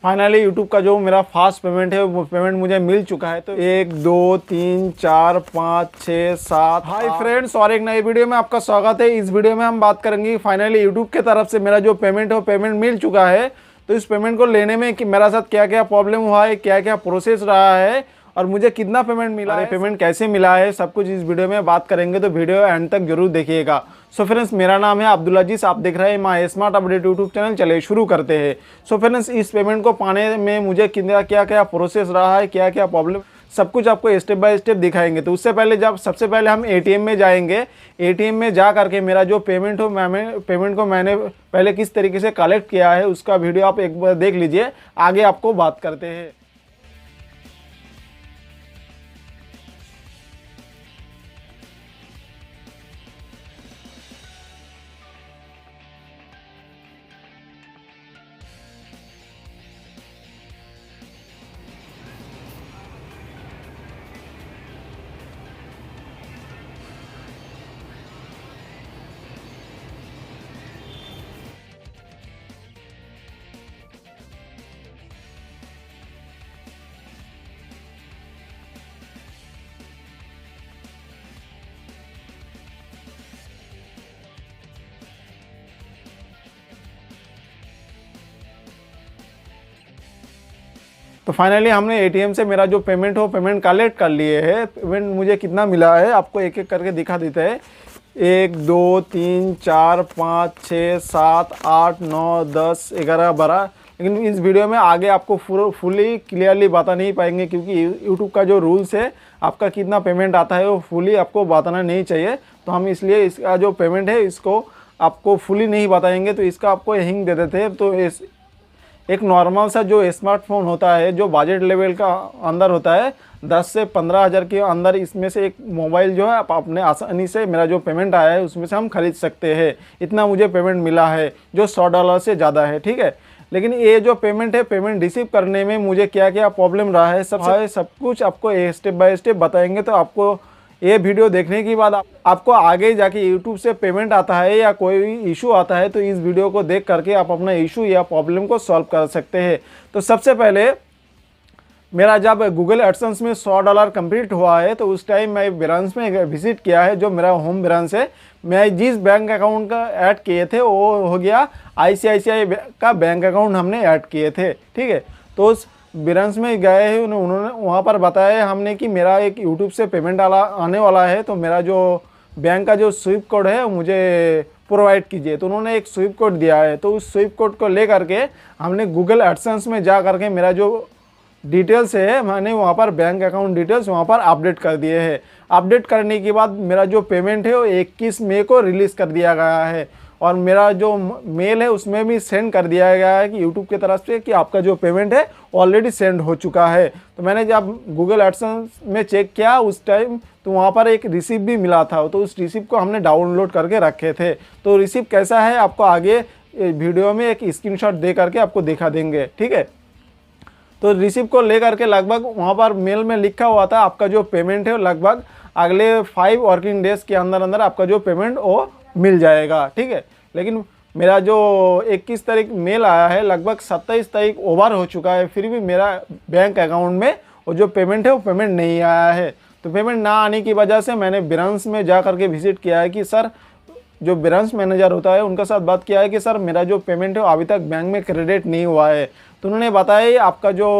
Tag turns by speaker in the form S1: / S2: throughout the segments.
S1: Finally YouTube का जो मेरा फास्ट पेमेंट है वो पेमेंट मुझे मिल चुका है। तो 1 2 3 4 5 6 7। हाय फ्रेंड्स, और एक नई वीडियो में आपका स्वागत है। इस वीडियो में हम बात करेंगे फाइनली यूट्यूब की तरफ से मेरा जो पेमेंट है वो पेमेंट मिल चुका है। तो इस पेमेंट को लेने में कि मेरा साथ क्या क्या प्रॉब्लम हुआ है, क्या क्या प्रोसेस रहा है और मुझे कितना पेमेंट मिला है, पेमेंट कैसे मिला है, सब कुछ इस वीडियो में बात करेंगे। तो वीडियो एंड तक जरूर देखिएगा। सो फ्रेंड्स, मेरा नाम है अब्दुल अजीज, आप देख रहे हैं my smart update YouTube channel. चलिए शुरू करते हैं। सो फ्रेंड्स, इस पेमेंट को पाने में मुझे क्या क्या प्रोसेस रहा है, क्या क्या प्रॉब्लम, सब कुछ आपको स्टेप बाय स्टेप दिखाएंगे। तो उससे पहले सबसे पहले हम एटीएम में जाएंगे। एटीएम में जा करके मेरा जो पेमेंट हो, पेमेंट को मैंने पहले किस तरीके से कलेक्ट किया है उसका वीडियो आप एक बार देख लीजिए। आगे आपको बात करते हैं। तो फाइनली हमने एटीएम से मेरा जो पेमेंट हो पेमेंट कलेक्ट कर लिए है। पेमेंट मुझे कितना मिला है आपको एक एक करके दिखा देते हैं। 1 2 3 4 5 6 7 8 9 10 11 12। लेकिन इस वीडियो में आगे आपको फुली क्लियरली बता नहीं पाएंगे, क्योंकि यूट्यूब का जो रूल्स है आपका कितना पेमेंट आता है वो फुली आपको बताना नहीं चाहिए। तो हम इसलिए इसका जो पेमेंट है इसको आपको फुली नहीं बताएंगे। तो इसका आपको हिंट दे देते हैं। तो एक नॉर्मल सा जो स्मार्टफोन होता है, जो बजट लेवल का अंदर होता है, 10 से 15 हज़ार के अंदर इसमें से एक मोबाइल जो है आप अपने आसानी से मेरा जो पेमेंट आया है उसमें से हम खरीद सकते हैं। इतना मुझे पेमेंट मिला है जो $100 से ज़्यादा है, ठीक है। लेकिन ये जो पेमेंट है, पेमेंट रिसीव करने में मुझे क्या क्या प्रॉब्लम रहा है सब कुछ आपको स्टेप बाय स्टेप बताएंगे। तो आपको ये वीडियो देखने के बाद आपको आगे जाके यूट्यूब से पेमेंट आता है या कोई भी इशू आता है तो इस वीडियो को देख करके आप अपना इशू या प्रॉब्लम को सॉल्व कर सकते हैं। तो सबसे पहले मेरा जब गूगल एडसेंस में $100 कंप्लीट हुआ है तो उस टाइम मैं ब्रांच में विजिट किया है, जो मेरा होम ब्रांच है। मैं जिस बैंक अकाउंट का ऐड किए थे वो हो गया ICICI का बैंक अकाउंट हमने ऐड किए थे, ठीक है। तो उस ब्रांच में गए हैं, उन्होंने वहाँ पर बताया हमने कि मेरा एक यूट्यूब से पेमेंट आने वाला है, तो मेरा जो बैंक का जो स्विफ्ट कोड है मुझे प्रोवाइड कीजिए। तो उन्होंने एक स्विफ्ट कोड दिया है। तो उस स्विफ्ट कोड को ले करके हमने गूगल एडसेंस में जा करके मेरा जो डिटेल्स है मैंने वहाँ पर बैंक अकाउंट डिटेल्स वहाँ पर अपडेट कर दिए हैं। अपडेट करने के बाद मेरा जो पेमेंट है वो 21 मई को रिलीज़ कर दिया गया है। और मेरा जो मेल है उसमें भी सेंड कर दिया गया है कि यूट्यूब की तरफ से कि आपका जो पेमेंट है ऑलरेडी सेंड हो चुका है। तो मैंने जब गूगल एडसेंस में चेक किया उस टाइम तो वहाँ पर एक रिसीप्ट भी मिला था। तो उस रिसीप्ट को हमने डाउनलोड करके रखे थे। तो रिसीप्ट कैसा है आपको आगे वीडियो में एक स्क्रीनशॉट दे करके आपको दिखा देंगे, ठीक है। तो रिसीप्ट को ले करके लगभग वहाँ पर मेल में लिखा हुआ था आपका जो पेमेंट है लगभग अगले 5 वर्किंग डेज के अंदर अंदर आपका जो पेमेंट वो मिल जाएगा, ठीक है। लेकिन मेरा जो 21 तारीख मेल आया है लगभग 27 तारीख ओवर हो चुका है, फिर भी मेरा बैंक अकाउंट में वो जो पेमेंट है वो पेमेंट नहीं आया है। तो पेमेंट ना आने की वजह से मैंने ब्रांच में जा करके विजिट किया है कि सर, जो ब्रांच मैनेजर होता है उनका साथ बात किया है कि सर मेरा जो पेमेंट है अभी तक बैंक में क्रेडिट नहीं हुआ है। तो उन्होंने बताया आपका जो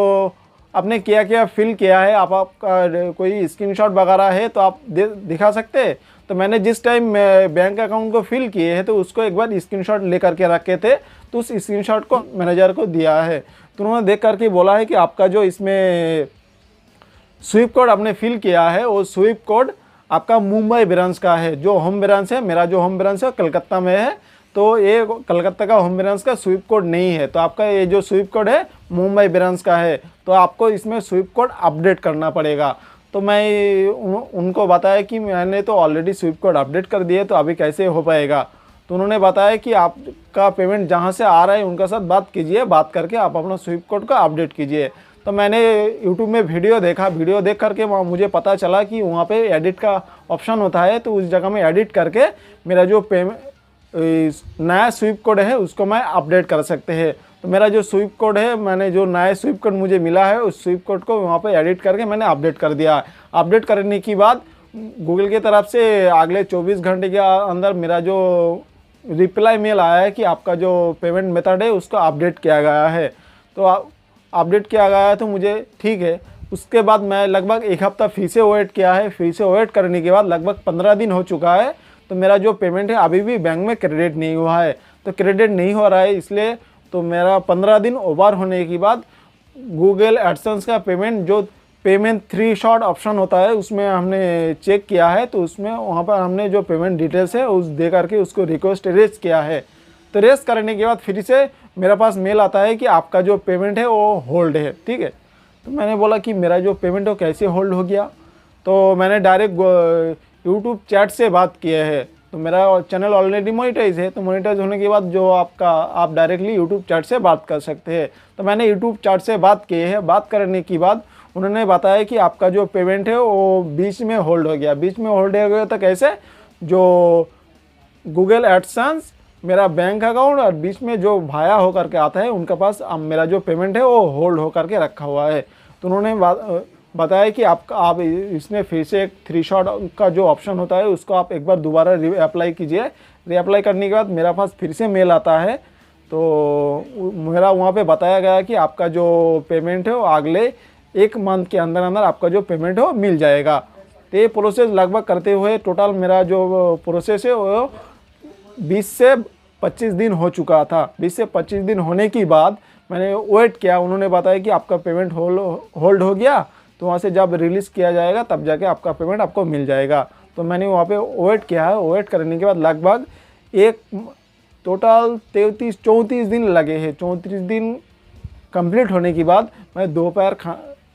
S1: आपने क्या क्या फिल किया है, आपका कोई स्क्रीनशॉट वगैरह है तो आप दिखा सकते हैं। तो मैंने जिस टाइम बैंक अकाउंट को फिल किए हैं तो उसको एक बार स्क्रीनशॉट ले करके रखे थे। तो उस स्क्रीनशॉट को मैनेजर को दिया है। तो उन्होंने देख करके बोला है कि आपका जो इसमें स्विफ्ट कोड आपने फिल किया है वो स्विफ्ट कोड आपका मुंबई ब्रांच का है। जो होम ब्रांच है, मेरा जो होम ब्रांच है कलकत्ता में है, तो ये कलकत्ता का होम ब्रांच का स्विफ्ट कोड नहीं है। तो आपका ये जो स्विफ्ट कोड है मुंबई ब्रांच का है। तो आपको इसमें स्विफ्ट कोड अपडेट करना पड़ेगा। तो मैं उनको बताया कि मैंने तो ऑलरेडी स्विफ्ट कोड अपडेट कर दिए, तो अभी कैसे हो पाएगा। तो उन्होंने बताया कि आपका पेमेंट जहाँ से आ रहा है उनका साथ बात कीजिए, बात करके आप अपना स्विफ्ट कोड का अपडेट कीजिए। तो मैंने यूट्यूब में वीडियो देखा, वीडियो देख करके मुझे पता चला कि वहाँ पे एडिट का ऑप्शन होता है। तो उस जगह में एडिट करके मेरा जो पेमेंट नया स्विफ्ट कोड है उसको मैं अपडेट कर सकते हैं। तो मेरा जो स्विफ्ट कोड है, मैंने जो नया स्विफ्ट कोड मुझे मिला है उस स्विफ्ट कोड को वहाँ पे एडिट करके मैंने अपडेट कर दिया। अपडेट करने के बाद गूगल की तरफ से अगले 24 घंटे के अंदर मेरा जो रिप्लाई मेल आया है कि आपका जो पेमेंट मेथड है उसको अपडेट किया गया है। तो अपडेट किया गया है तो मुझे ठीक है। उसके बाद मैं लगभग एक हफ़्ता फिर से वेट किया है। फिर से वेट करने के बाद लगभग 15 दिन हो चुका है, तो मेरा जो पेमेंट है अभी भी बैंक में क्रेडिट नहीं हुआ है। तो क्रेडिट नहीं हो रहा है, इसलिए तो मेरा 15 दिन ओवर होने के बाद गूगल एडसेंस का पेमेंट, जो पेमेंट 3 शॉट ऑप्शन होता है, उसमें हमने चेक किया है। तो उसमें वहाँ पर हमने जो पेमेंट डिटेल्स है उस दे करके उसको रिक्वेस्ट रेज किया है। तो रेज करने के बाद फिर से मेरे पास मेल आता है कि आपका जो पेमेंट है वो होल्ड है। ठीक है, तो मैंने बोला कि मेरा जो पेमेंट है कैसे होल्ड हो गया। तो मैंने डायरेक्ट यूट्यूब चैट से बात किया है। तो मेरा चैनल ऑलरेडी मोनेटाइज है, तो मोनेटाइज होने के बाद जो आप डायरेक्टली यूट्यूब चैट से बात कर सकते हैं। तो मैंने यूट्यूब चैट से बात की है। बात करने के बाद उन्होंने बताया कि आपका जो पेमेंट है वो बीच में होल्ड हो गया। बीच में होल्ड हो गया तो कैसे, जो गूगल एडसेंस, मेरा बैंक अकाउंट और बीच में जो भाया होकर के आता है उनके पास अब मेरा जो पेमेंट है वो होल्ड होकर के रखा हुआ है। तो उन्होंने बताया कि आप इसमें फिर से एक 3 शॉट का जो ऑप्शन होता है उसको आप एक बार दोबारा रीअप्लाई कीजिए। रीअप्लाई करने के बाद मेरा पास फिर से मेल आता है। तो मेरा वहाँ पे बताया गया कि आपका जो पेमेंट है वो अगले 1 मंथ के अंदर अंदर आपका जो पेमेंट है वो मिल जाएगा। तो ये प्रोसेस लगभग करते हुए टोटल मेरा जो प्रोसेस है वो 20 से 25 दिन हो चुका था। 20 से 25 दिन होने के बाद मैंने वेट किया। उन्होंने बताया कि आपका पेमेंट होल्ड हो गया, तो वहाँ से जब रिलीज़ किया जाएगा तब जाके आपका पेमेंट आपको मिल जाएगा। तो मैंने वहाँ पे वेट किया है। वेट करने के बाद लगभग टोटल 33-34 दिन लगे हैं। 34 दिन कंप्लीट होने के बाद मैं दोपहर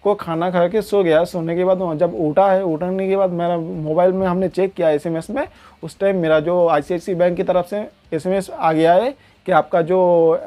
S1: को खाना खा के सो गया। सोने के बाद जब उठने के बाद मेरा मोबाइल में हमने चेक किया SMS में, उस टाइम मेरा जो ICICI बैंक की तरफ से SMS आ गया है कि आपका जो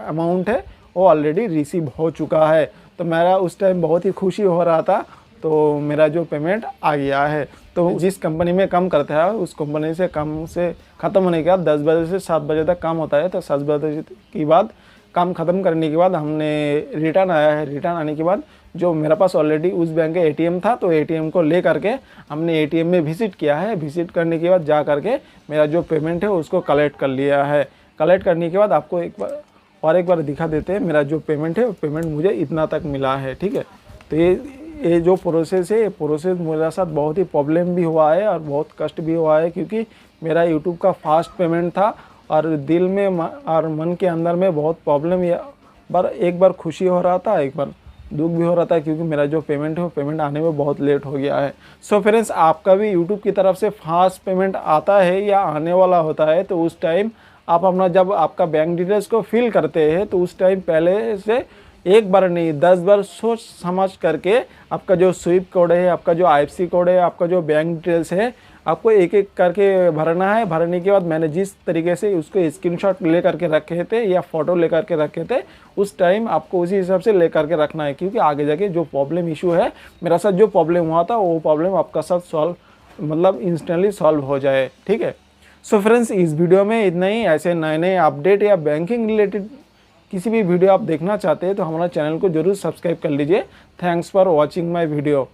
S1: अमाउंट है वो ऑलरेडी रिसीव हो चुका है। तो मेरा उस टाइम बहुत ही खुशी हो रहा था। तो मेरा जो पेमेंट आ गया है। तो जिस कंपनी में काम करता है उस कंपनी से काम से ख़त्म होने के बाद 10 बजे से 7 बजे तक काम होता है। तो 7 बजे के बाद काम ख़त्म करने के बाद हमने रिटर्न आया है। रिटर्न आने के बाद जो मेरे पास ऑलरेडी उस बैंक का ATM था, तो ATM को ले करके हमने ATM में विज़िट किया है। विज़िट करने के बाद जा करके मेरा जो पेमेंट है उसको कलेक्ट कर लिया है। कलेक्ट करने के बाद आपको एक बार दिखा देते हैं मेरा जो पेमेंट है, पेमेंट मुझे इतना तक मिला है। ठीक है, तो ये जो प्रोसेस है, ये प्रोसेस मेरे साथ बहुत ही प्रॉब्लम भी हुआ है और बहुत कष्ट भी हुआ है, क्योंकि मेरा यूट्यूब का फास्ट पेमेंट था और दिल में और मन के अंदर में बहुत प्रॉब्लम। एक बार खुशी हो रहा था, एक बार दुख भी हो रहा था, क्योंकि मेरा जो पेमेंट है वो पेमेंट आने में बहुत लेट हो गया है। सो फ्रेंड्स, आपका भी यूट्यूब की तरफ से फास्ट पेमेंट आता है या आने वाला होता है, तो उस टाइम आप अपना जब आपका बैंक डिटेल्स को फिल करते हैं तो उस टाइम पहले से एक बार नहीं 10 बार सोच समझ करके आपका जो स्विफ्ट कोड है, आपका जो IFSC कोड है, आपका जो बैंक डिटेल्स है, आपको एक एक करके भरना है। भरने के बाद मैंने जिस तरीके से उसको स्क्रीनशॉट ले करके रखे थे या फ़ोटो ले करके रखे थे, उस टाइम आपको उसी हिसाब से ले करके रखना है, क्योंकि आगे जाके जो प्रॉब्लम इशू है, मेरा साथ जो प्रॉब्लम हुआ था वो प्रॉब्लम आपका साथ इंस्टेंटली सॉल्व हो जाए। ठीक है, सो फ्रेंड्स, इस वीडियो में इतना ही। ऐसे नए नए अपडेट या बैंकिंग रिलेटेड किसी भी वीडियो आप देखना चाहते हैं तो हमारा चैनल को जरूर सब्सक्राइब कर लीजिए। Thanks for watching my video.